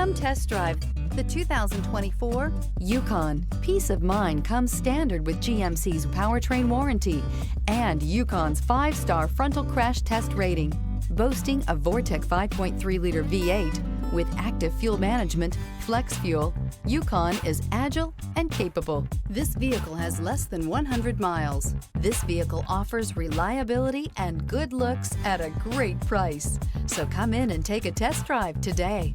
Come test drive the 2024 Yukon. Peace of mind comes standard with GMC's powertrain warranty and Yukon's 5-star frontal crash test rating. Boasting a Vortec 5.3-liter V8 with active fuel management, flex fuel, Yukon is agile and capable. This vehicle has less than 100 miles. This vehicle offers reliability and good looks at a great price. So come in and take a test drive today.